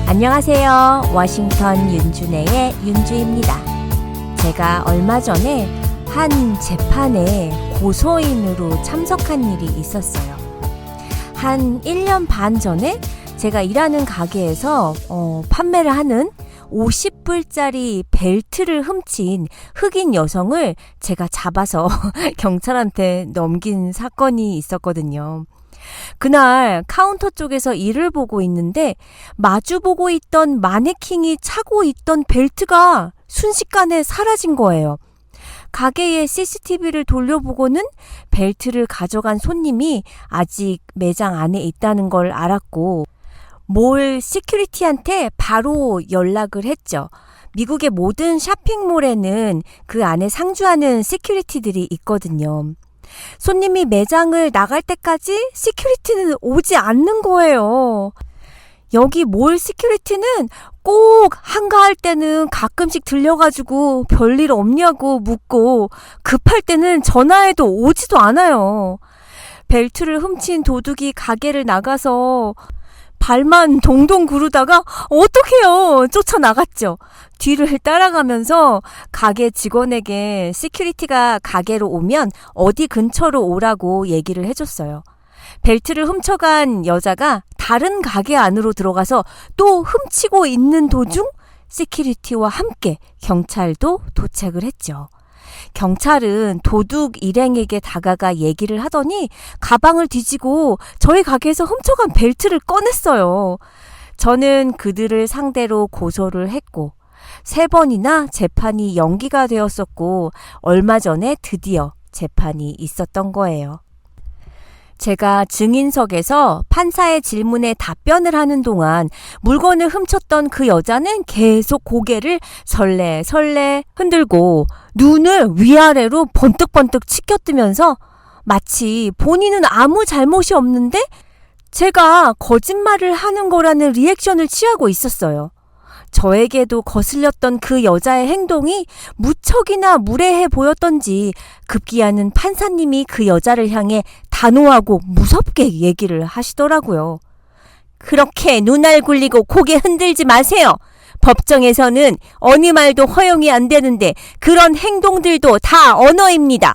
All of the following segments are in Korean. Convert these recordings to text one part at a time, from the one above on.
안녕하세요. 워싱턴 윤준혜의 윤주입니다. 제가 얼마 전에 한 재판에 고소인으로 참석한 일이 있었어요. 한 1년 반 전에 제가 일하는 가게에서 판매를 하는 50불짜리 벨트를 훔친 흑인 여성을 제가 잡아서 경찰한테 넘긴 사건이 있었거든요. 그날 카운터 쪽에서 일을 보고 있는데 마주보고 있던 마네킹이 차고 있던 벨트가 순식간에 사라진 거예요. 가게의 CCTV를 돌려보고는 벨트를 가져간 손님이 아직 매장 안에 있다는 걸 알았고 몰 시큐리티한테 바로 연락을 했죠. 미국의 모든 쇼핑몰에는 그 안에 상주하는 시큐리티들이 있거든요. 손님이 매장을 나갈 때까지 시큐리티는 오지 않는 거예요. 여기 몰 시큐리티는 꼭 한가할 때는 가끔씩 들려가지고 별일 없냐고 묻고 급할 때는 전화해도 오지도 않아요. 벨트를 훔친 도둑이 가게를 나가서 발만 동동 구르다가 어떡해요 쫓아나갔죠. 뒤를 따라가면서 가게 직원에게 시큐리티가 가게로 오면 어디 근처로 오라고 얘기를 해줬어요. 벨트를 훔쳐간 여자가 다른 가게 안으로 들어가서 또 훔치고 있는 도중 시큐리티와 함께 경찰도 도착을 했죠. 경찰은 도둑 일행에게 다가가 얘기를 하더니 가방을 뒤지고 저희 가게에서 훔쳐간 벨트를 꺼냈어요. 저는 그들을 상대로 고소를 했고 3번이나 재판이 연기가 되었었고 얼마 전에 드디어 재판이 있었던 거예요. 제가 증인석에서 판사의 질문에 답변을 하는 동안 물건을 훔쳤던 그 여자는 계속 고개를 설레설레 흔들고 눈을 위아래로 번뜩번뜩 치켜뜨면서 마치 본인은 아무 잘못이 없는데 제가 거짓말을 하는 거라는 리액션을 취하고 있었어요. 저에게도 거슬렸던 그 여자의 행동이 무척이나 무례해 보였던지 급기야는 판사님이 그 여자를 향해 단호하고 무섭게 얘기를 하시더라고요. 그렇게 눈알 굴리고 고개 흔들지 마세요. 법정에서는 어느 말도 허용이 안 되는데 그런 행동들도 다 언어입니다.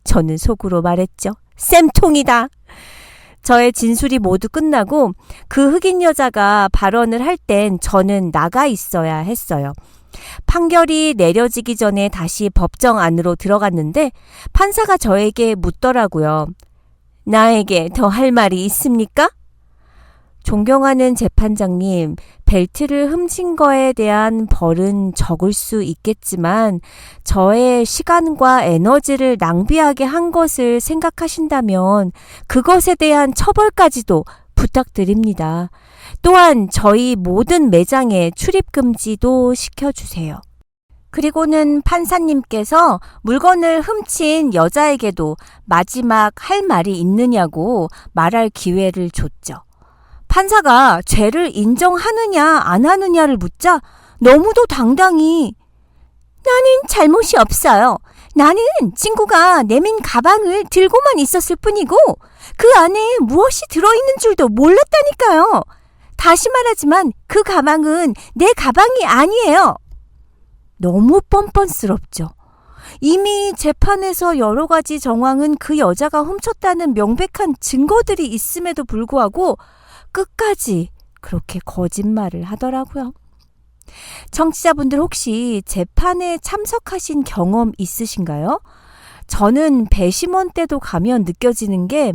저는 속으로 말했죠. 쌤통이다. 저의 진술이 모두 끝나고 그 흑인 여자가 발언을 할 땐 저는 나가 있어야 했어요. 판결이 내려지기 전에 다시 법정 안으로 들어갔는데 판사가 저에게 묻더라고요. 나에게 더 할 말이 있습니까? 존경하는 재판장님, 벨트를 훔친 거에 대한 벌은 적을 수 있겠지만 저의 시간과 에너지를 낭비하게 한 것을 생각하신다면 그것에 대한 처벌까지도 부탁드립니다. 또한 저희 모든 매장에 출입금지도 시켜주세요. 그리고는 판사님께서 물건을 훔친 여자에게도 마지막 할 말이 있느냐고 말할 기회를 줬죠. 판사가 죄를 인정하느냐 안 하느냐를 묻자 너무도 당당히 나는 잘못이 없어요. 나는 친구가 내민 가방을 들고만 있었을 뿐이고 그 안에 무엇이 들어있는 줄도 몰랐다니까요. 다시 말하지만 그 가방은 내 가방이 아니에요. 너무 뻔뻔스럽죠. 이미 재판에서 여러 가지 정황은 그 여자가 훔쳤다는 명백한 증거들이 있음에도 불구하고 끝까지 그렇게 거짓말을 하더라고요. 청취자분들 혹시 재판에 참석하신 경험 있으신가요? 저는 배심원 때도 가면 느껴지는 게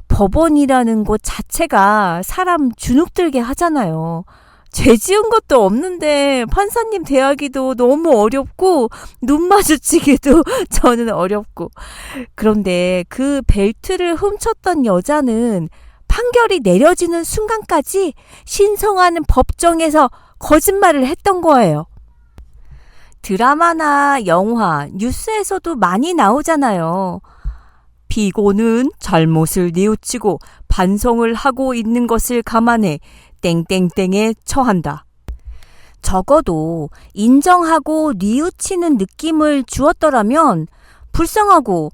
법원이라는 곳 자체가 사람 주눅들게 하잖아요. 죄 지은 것도 없는데 판사님 대하기도 너무 어렵고 눈 마주치기도 저는 어렵고 그런데 그 벨트를 훔쳤던 여자는 판결이 내려지는 순간까지 신성한 법정에서 거짓말을 했던 거예요. 드라마나 영화, 뉴스에서도 많이 나오잖아요. 피고는 잘못을 뉘우치고 반성을 하고 있는 것을 감안해 땡땡땡에 처한다. 적어도 인정하고 뉘우치는 느낌을 주었더라면 불쌍하고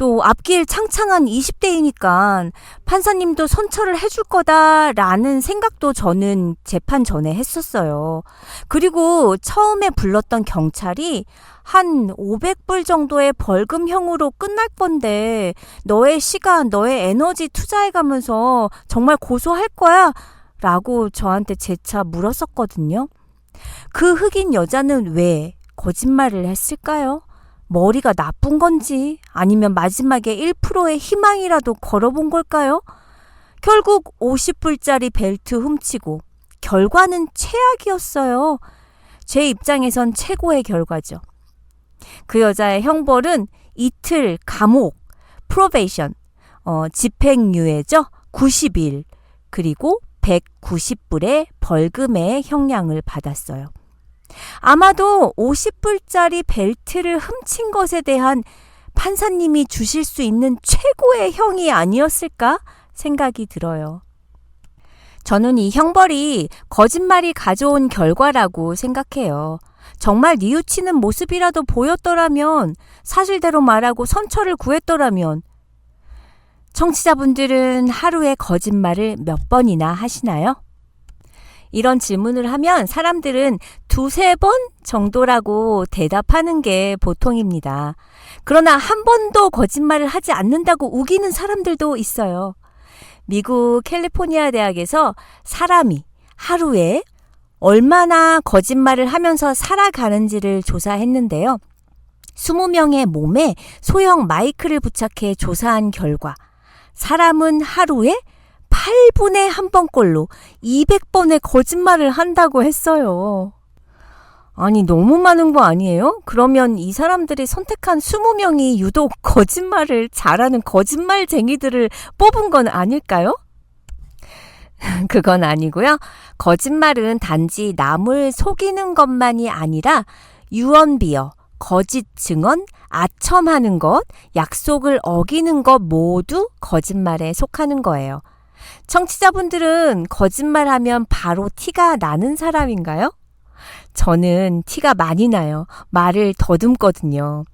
또 앞길 창창한 20대이니까 판사님도 선처를 해줄 거다라는 생각도 저는 재판 전에 했었어요. 그리고 처음에 불렀던 경찰이 한 500불 정도의 벌금형으로 끝날 건데 너의 시간, 너의 에너지 투자해가면서 정말 고소할 거야? 라고 저한테 재차 물었었거든요. 그 흑인 여자는 왜 거짓말을 했을까요? 머리가 나쁜 건지 아니면 마지막에 1%의 희망이라도 걸어본 걸까요? 결국 50불짜리 벨트 훔치고 결과는 최악이었어요. 제 입장에선 최고의 결과죠. 그 여자의 형벌은 이틀 감옥, 프로베이션, 집행유예죠. 90일, 그리고 190불의 벌금의 형량을 받았어요. 아마도 50불짜리 벨트를 훔친 것에 대한 판사님이 주실 수 있는 최고의 형이 아니었을까 생각이 들어요. 저는 이 형벌이 거짓말이 가져온 결과라고 생각해요. 정말 뉘우치는 모습이라도 보였더라면, 사실대로 말하고 선처를 구했더라면, 청취자분들은 하루에 거짓말을 몇 번이나 하시나요? 이런 질문을 하면 사람들은 2-3번 정도라고 대답하는 게 보통입니다. 그러나 한 번도 거짓말을 하지 않는다고 우기는 사람들도 있어요. 미국 캘리포니아 대학에서 사람이 하루에 얼마나 거짓말을 하면서 살아가는지를 조사했는데요. 20명의 몸에 소형 마이크를 부착해 조사한 결과 사람은 하루에 8분의 1번꼴로 200번의 거짓말을 한다고 했어요. 아니, 너무 많은 거 아니에요? 그러면 이 사람들이 선택한 20명이 유독 거짓말을 잘하는 거짓말쟁이들을 뽑은 건 아닐까요? 그건 아니고요. 거짓말은 단지 남을 속이는 것만이 아니라 유언비어, 거짓 증언, 아첨하는 것, 약속을 어기는 것 모두 거짓말에 속하는 거예요. 청취자분들은 거짓말하면 바로 티가 나는 사람인가요? 저는 티가 많이 나요. 말을 더듬거든요.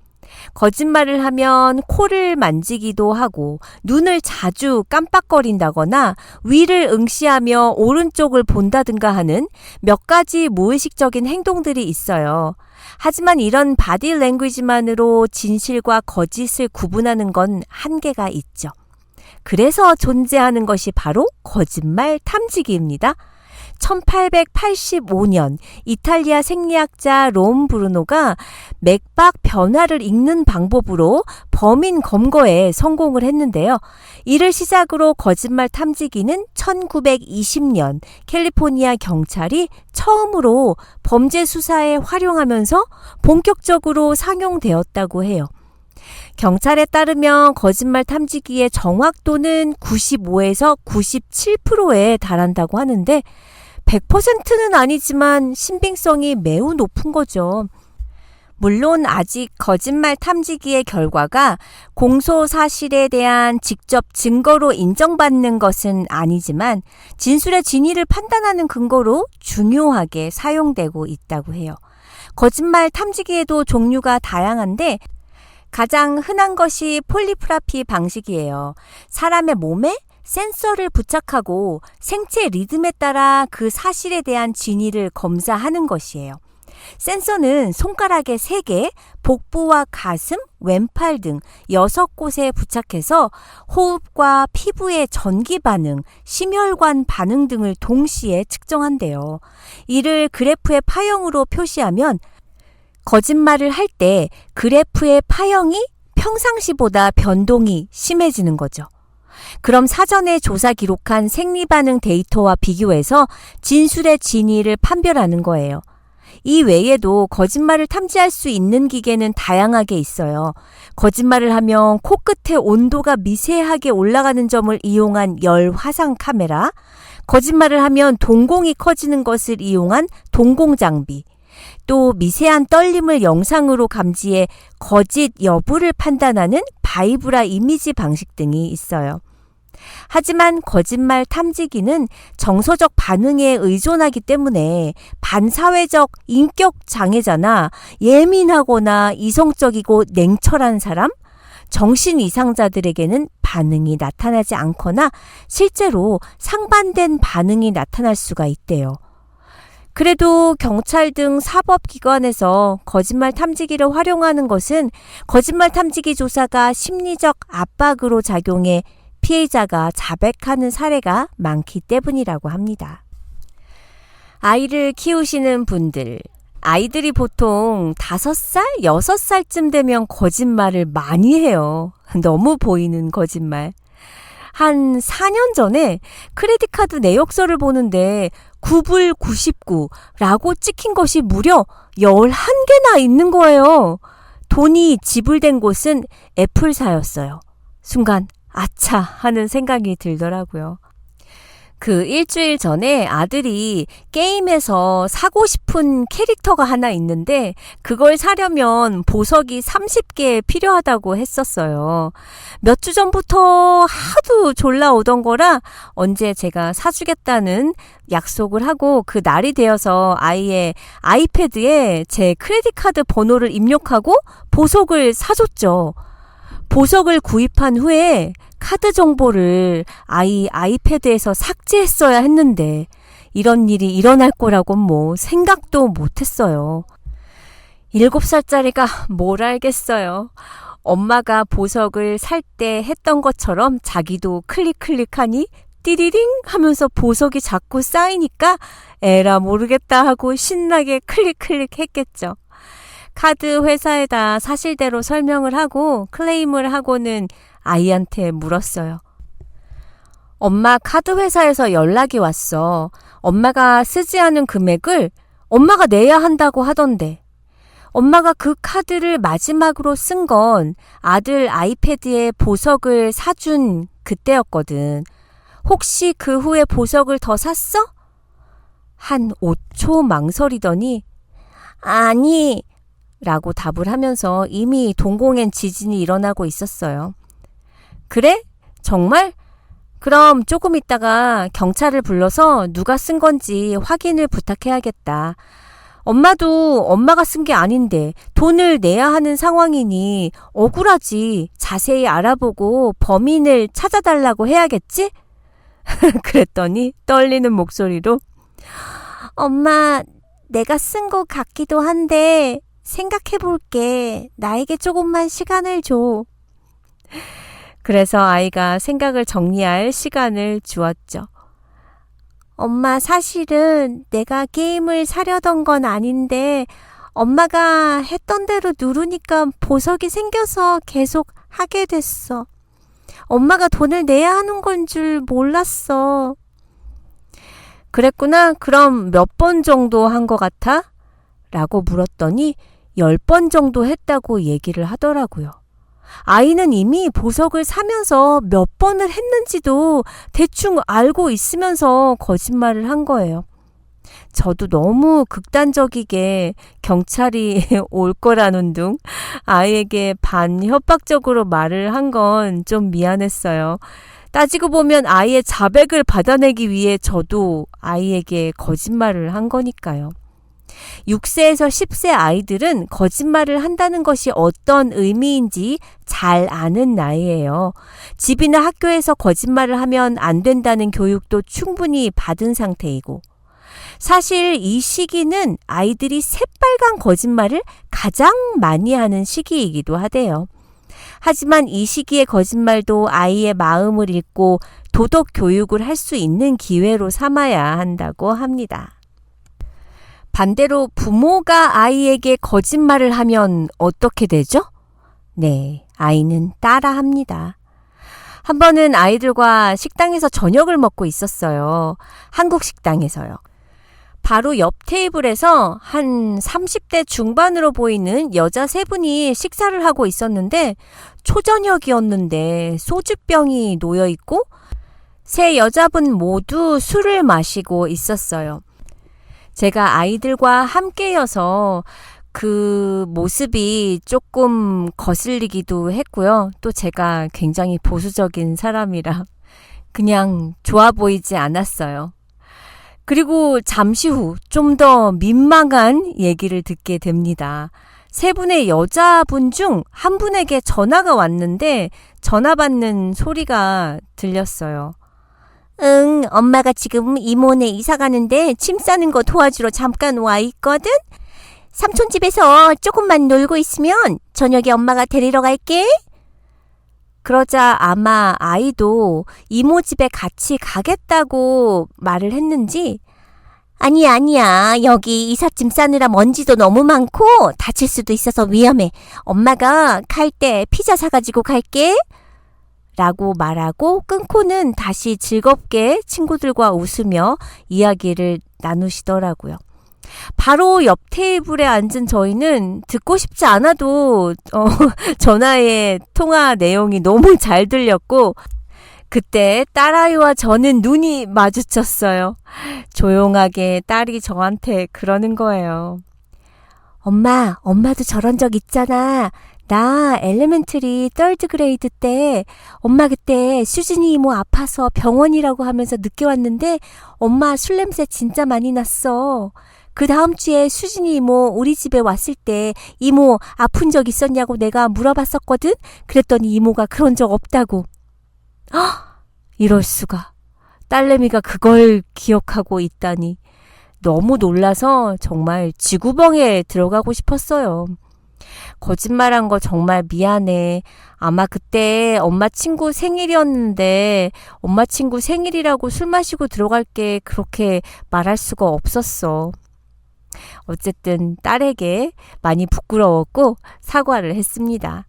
거짓말을 하면 코를 만지기도 하고 눈을 자주 깜빡거린다거나 위를 응시하며 오른쪽을 본다든가 하는 몇 가지 무의식적인 행동들이 있어요. 하지만 이런 바디 랭귀지만으로 진실과 거짓을 구분하는 건 한계가 있죠. 그래서 존재하는 것이 바로 거짓말 탐지기입니다. 1885년 이탈리아 생리학자 롬 브루노가 맥박 변화를 읽는 방법으로 범인 검거에 성공을 했는데요. 이를 시작으로 거짓말 탐지기는 1920년 캘리포니아 경찰이 처음으로 범죄 수사에 활용하면서 본격적으로 상용되었다고 해요. 경찰에 따르면 거짓말 탐지기의 정확도는 95에서 97%에 달한다고 하는데 100%는 아니지만 신빙성이 매우 높은 거죠. 물론 아직 거짓말 탐지기의 결과가 공소 사실에 대한 직접 증거로 인정받는 것은 아니지만 진술의 진위를 판단하는 근거로 중요하게 사용되고 있다고 해요. 거짓말 탐지기에도 종류가 다양한데 가장 흔한 것이 폴리프라피 방식이에요. 사람의 몸에 센서를 부착하고 생체 리듬에 따라 그 사실에 대한 진위를 검사하는 것이에요. 센서는 손가락에 3개, 복부와 가슴, 왼팔 등 6곳에 부착해서 호흡과 피부의 전기 반응, 심혈관 반응 등을 동시에 측정한대요. 이를 그래프의 파형으로 표시하면 거짓말을 할 때 그래프의 파형이 평상시보다 변동이 심해지는 거죠. 그럼 사전에 조사 기록한 생리반응 데이터와 비교해서 진술의 진위를 판별하는 거예요. 이 외에도 거짓말을 탐지할 수 있는 기계는 다양하게 있어요. 거짓말을 하면 코끝의 온도가 미세하게 올라가는 점을 이용한 열 화상 카메라, 거짓말을 하면 동공이 커지는 것을 이용한 동공 장비, 또 미세한 떨림을 영상으로 감지해 거짓 여부를 판단하는 바이브라 이미지 방식 등이 있어요. 하지만 거짓말 탐지기는 정서적 반응에 의존하기 때문에 반사회적 인격 장애자나 예민하거나 이성적이고 냉철한 사람, 정신 이상자들에게는 반응이 나타나지 않거나 실제로 상반된 반응이 나타날 수가 있대요. 그래도 경찰 등 사법기관에서 거짓말 탐지기를 활용하는 것은 거짓말 탐지기 조사가 심리적 압박으로 작용해 피해자가 자백하는 사례가 많기 때문이라고 합니다. 아이를 키우시는 분들, 아이들이 보통 5살, 6살쯤 되면 거짓말을 많이 해요. 너무 보이는 거짓말. 한 4년 전에 크레딧카드 내역서를 보는데 9불 99라고 찍힌 것이 무려 11개나 있는 거예요. 돈이 지불된 곳은 애플사였어요. 순간 아차 하는 생각이 들더라고요. 그 일주일 전에 아들이 게임에서 사고 싶은 캐릭터가 하나 있는데 그걸 사려면 보석이 30개 필요하다고 했었어요. 몇 주 전부터 하도 졸라 오던 거라 언제 제가 사주겠다는 약속을 하고 그 날이 되어서 아이의 아이패드에 제 크레딧카드 번호를 입력하고 보석을 사줬죠. 보석을 구입한 후에 카드 정보를 아이패드에서 삭제했어야 했는데 이런 일이 일어날 거라고는 뭐 생각도 못했어요. 7살짜리가 뭘 알겠어요. 엄마가 보석을 살 때 했던 것처럼 자기도 클릭하니 띠리링 하면서 보석이 자꾸 쌓이니까 에라 모르겠다 하고 신나게 클릭 했겠죠. 카드 회사에다 사실대로 설명을 하고 클레임을 하고는 아이한테 물었어요. 엄마 카드 회사에서 연락이 왔어. 엄마가 쓰지 않은 금액을 엄마가 내야 한다고 하던데. 엄마가 그 카드를 마지막으로 쓴 건 아들 아이패드에 보석을 사준 그때였거든. 혹시 그 후에 보석을 더 샀어? 한 5초 망설이더니 아니 라고 답을 하면서 이미 동공엔 지진이 일어나고 있었어요. 그래? 정말? 그럼 조금 있다가 경찰을 불러서 누가 쓴 건지 확인을 부탁해야겠다. 엄마도 엄마가 쓴 게 아닌데 돈을 내야 하는 상황이니 억울하지. 자세히 알아보고 범인을 찾아달라고 해야겠지? 그랬더니 떨리는 목소리로 엄마, 내가 쓴 거 같기도 한데 생각해 볼게. 나에게 조금만 시간을 줘. 그래서 아이가 생각을 정리할 시간을 주었죠. 엄마, 사실은 내가 게임을 사려던 건 아닌데 엄마가 했던 대로 누르니까 보석이 생겨서 계속 하게 됐어. 엄마가 돈을 내야 하는 건 줄 몰랐어. 그랬구나. 그럼 몇 번 정도 한 것 같아? 라고 물었더니 10번 정도 했다고 얘기를 하더라고요. 아이는 이미 보석을 사면서 몇 번을 했는지도 대충 알고 있으면서 거짓말을 한 거예요. 저도 너무 극단적이게 경찰이 올 거라는 둥 아이에게 반협박적으로 말을 한 건 좀 미안했어요. 따지고 보면 아이의 자백을 받아내기 위해 저도 아이에게 거짓말을 한 거니까요. 6세에서 10세 아이들은 거짓말을 한다는 것이 어떤 의미인지 잘 아는 나이예요. 집이나 학교에서 거짓말을 하면 안 된다는 교육도 충분히 받은 상태이고 사실 이 시기는 아이들이 새빨간 거짓말을 가장 많이 하는 시기이기도 하대요. 하지만 이 시기의 거짓말도 아이의 마음을 읽고 도덕 교육을 할 수 있는 기회로 삼아야 한다고 합니다. 반대로 부모가 아이에게 거짓말을 하면 어떻게 되죠? 네, 아이는 따라합니다. 한 번은 아이들과 식당에서 저녁을 먹고 있었어요. 한국 식당에서요. 바로 옆 테이블에서 한 30대 중반으로 보이는 여자 3분이 식사를 하고 있었는데 초저녁이었는데 소주병이 놓여있고 3 여자분 모두 술을 마시고 있었어요. 제가 아이들과 함께여서 그 모습이 조금 거슬리기도 했고요. 또 제가 굉장히 보수적인 사람이라 그냥 좋아 보이지 않았어요. 그리고 잠시 후 좀 더 민망한 얘기를 듣게 됩니다. 세 분의 여자분 중 한 분에게 전화가 왔는데 전화 받는 소리가 들렸어요. 응, 엄마가 지금 이모네 이사 가는데 짐 싸는 거 도와주러 잠깐 와 있거든? 삼촌 집에서 조금만 놀고 있으면 저녁에 엄마가 데리러 갈게. 그러자 아마 아이도 이모 집에 같이 가겠다고 말을 했는지 아니야. 여기 이삿짐 싸느라 먼지도 너무 많고 다칠 수도 있어서 위험해. 엄마가 갈 때 피자 사가지고 갈게. 라고 말하고 끊고는 다시 즐겁게 친구들과 웃으며 이야기를 나누시더라고요. 바로 옆 테이블에 앉은 저희는 듣고 싶지 않아도 전화의 통화 내용이 너무 잘 들렸고 그때 딸아이와 저는 눈이 마주쳤어요. 조용하게 딸이 저한테 그러는 거예요. 엄마도 저런 적 있잖아. 나 엘레멘터리 3rd 그레이드 때 엄마 그때 수진이 이모 아파서 병원이라고 하면서 늦게 왔는데 엄마 술 냄새 진짜 많이 났어. 그 다음 주에 수진이 이모 우리 집에 왔을 때 이모 아픈 적 있었냐고 내가 물어봤었거든. 그랬더니 이모가 그런 적 없다고. 이럴 수가. 딸내미가 그걸 기억하고 있다니. 너무 놀라서 정말 쥐구멍에 들어가고 싶었어요. 거짓말한 거 정말 미안해. 아마 그때 엄마 친구 생일이었는데 엄마 친구 생일이라고 술 마시고 들어갈 게 그렇게 말할 수가 없었어. 어쨌든 딸에게 많이 부끄러웠고 사과를 했습니다.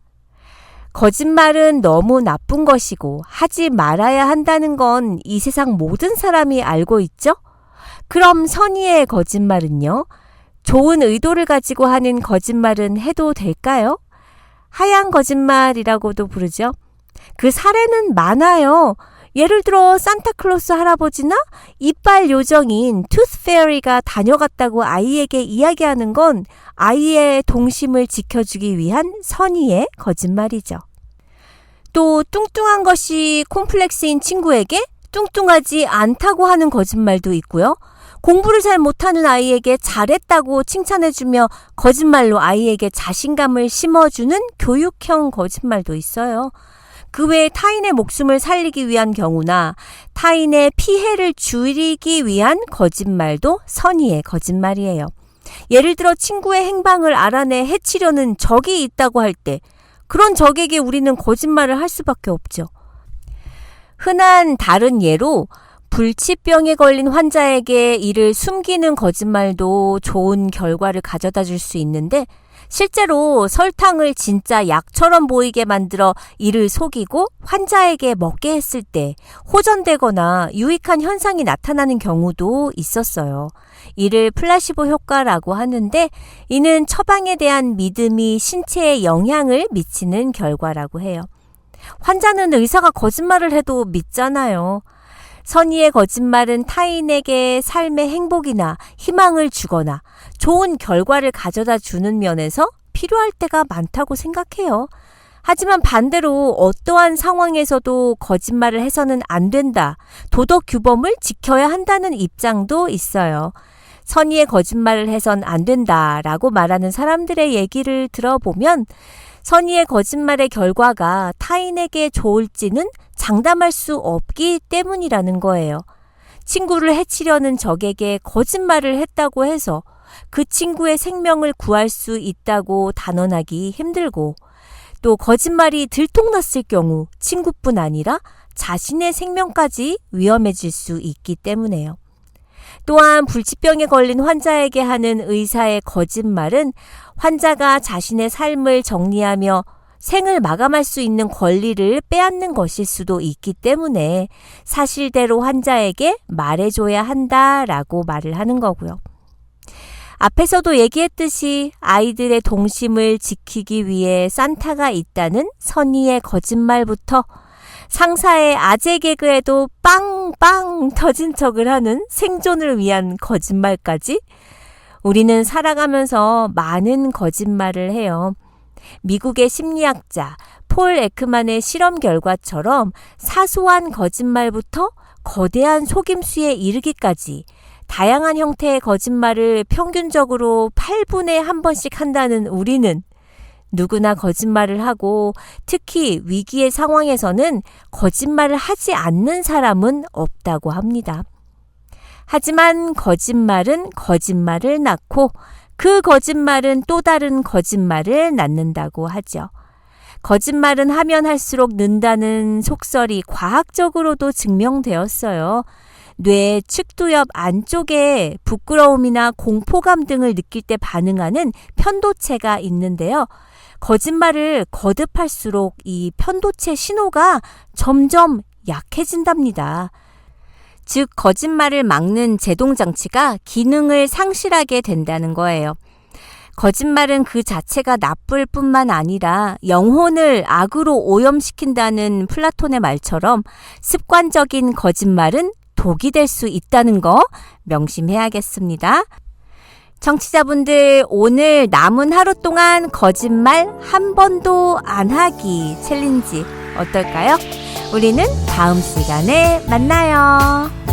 거짓말은 너무 나쁜 것이고 하지 말아야 한다는 건 이 세상 모든 사람이 알고 있죠? 그럼 선의의 거짓말은요? 좋은 의도를 가지고 하는 거짓말은 해도 될까요? 하얀 거짓말이라고도 부르죠. 그 사례는 많아요. 예를 들어 산타클로스 할아버지나 이빨 요정인 투스페어리가 다녀갔다고 아이에게 이야기하는 건 아이의 동심을 지켜주기 위한 선의의 거짓말이죠. 또 뚱뚱한 것이 콤플렉스인 친구에게 뚱뚱하지 않다고 하는 거짓말도 있고요. 공부를 잘 못하는 아이에게 잘했다고 칭찬해주며 거짓말로 아이에게 자신감을 심어주는 교육형 거짓말도 있어요. 그 외에 타인의 목숨을 살리기 위한 경우나 타인의 피해를 줄이기 위한 거짓말도 선의의 거짓말이에요. 예를 들어 친구의 행방을 알아내 해치려는 적이 있다고 할 때 그런 적에게 우리는 거짓말을 할 수밖에 없죠. 흔한 다른 예로 불치병에 걸린 환자에게 이를 숨기는 거짓말도 좋은 결과를 가져다 줄 수 있는데 실제로 설탕을 진짜 약처럼 보이게 만들어 이를 속이고 환자에게 먹게 했을 때 호전되거나 유익한 현상이 나타나는 경우도 있었어요. 이를 플라시보 효과라고 하는데 이는 처방에 대한 믿음이 신체에 영향을 미치는 결과라고 해요. 환자는 의사가 거짓말을 해도 믿잖아요. 선의의 거짓말은 타인에게 삶의 행복이나 희망을 주거나 좋은 결과를 가져다 주는 면에서 필요할 때가 많다고 생각해요. 하지만 반대로 어떠한 상황에서도 거짓말을 해서는 안 된다. 도덕 규범을 지켜야 한다는 입장도 있어요. 선의의 거짓말을 해선 안 된다라고 말하는 사람들의 얘기를 들어보면 선의의 거짓말의 결과가 타인에게 좋을지는 장담할 수 없기 때문이라는 거예요. 친구를 해치려는 적에게 거짓말을 했다고 해서 그 친구의 생명을 구할 수 있다고 단언하기 힘들고 또 거짓말이 들통났을 경우 친구뿐 아니라 자신의 생명까지 위험해질 수 있기 때문에요. 또한 불치병에 걸린 환자에게 하는 의사의 거짓말은 환자가 자신의 삶을 정리하며 생을 마감할 수 있는 권리를 빼앗는 것일 수도 있기 때문에 사실대로 환자에게 말해줘야 한다라고 말을 하는 거고요. 앞에서도 얘기했듯이 아이들의 동심을 지키기 위해 산타가 있다는 선의의 거짓말부터 상사의 아재 개그에도 빵빵 터진 척을 하는 생존을 위한 거짓말까지 우리는 살아가면서 많은 거짓말을 해요. 미국의 심리학자 폴 에크만의 실험 결과처럼 사소한 거짓말부터 거대한 속임수에 이르기까지 다양한 형태의 거짓말을 평균적으로 8분에 한 번씩 한다는 우리는 누구나 거짓말을 하고 특히 위기의 상황에서는 거짓말을 하지 않는 사람은 없다고 합니다. 하지만 거짓말은 거짓말을 낳고 그 거짓말은 또 다른 거짓말을 낳는다고 하죠. 거짓말은 하면 할수록 는다는 속설이 과학적으로도 증명되었어요. 뇌 측두엽 안쪽에 부끄러움이나 공포감 등을 느낄 때 반응하는 편도체가 있는데요. 거짓말을 거듭할수록 이 편도체 신호가 점점 약해진답니다. 즉, 거짓말을 막는 제동장치가 기능을 상실하게 된다는 거예요. 거짓말은 그 자체가 나쁠 뿐만 아니라 영혼을 악으로 오염시킨다는 플라톤의 말처럼 습관적인 거짓말은 독이 될 수 있다는 거 명심해야겠습니다. 청취자분들, 오늘 남은 하루 동안 거짓말 한 번도 안 하기 챌린지 어떨까요? 우리는 다음 시간에 만나요.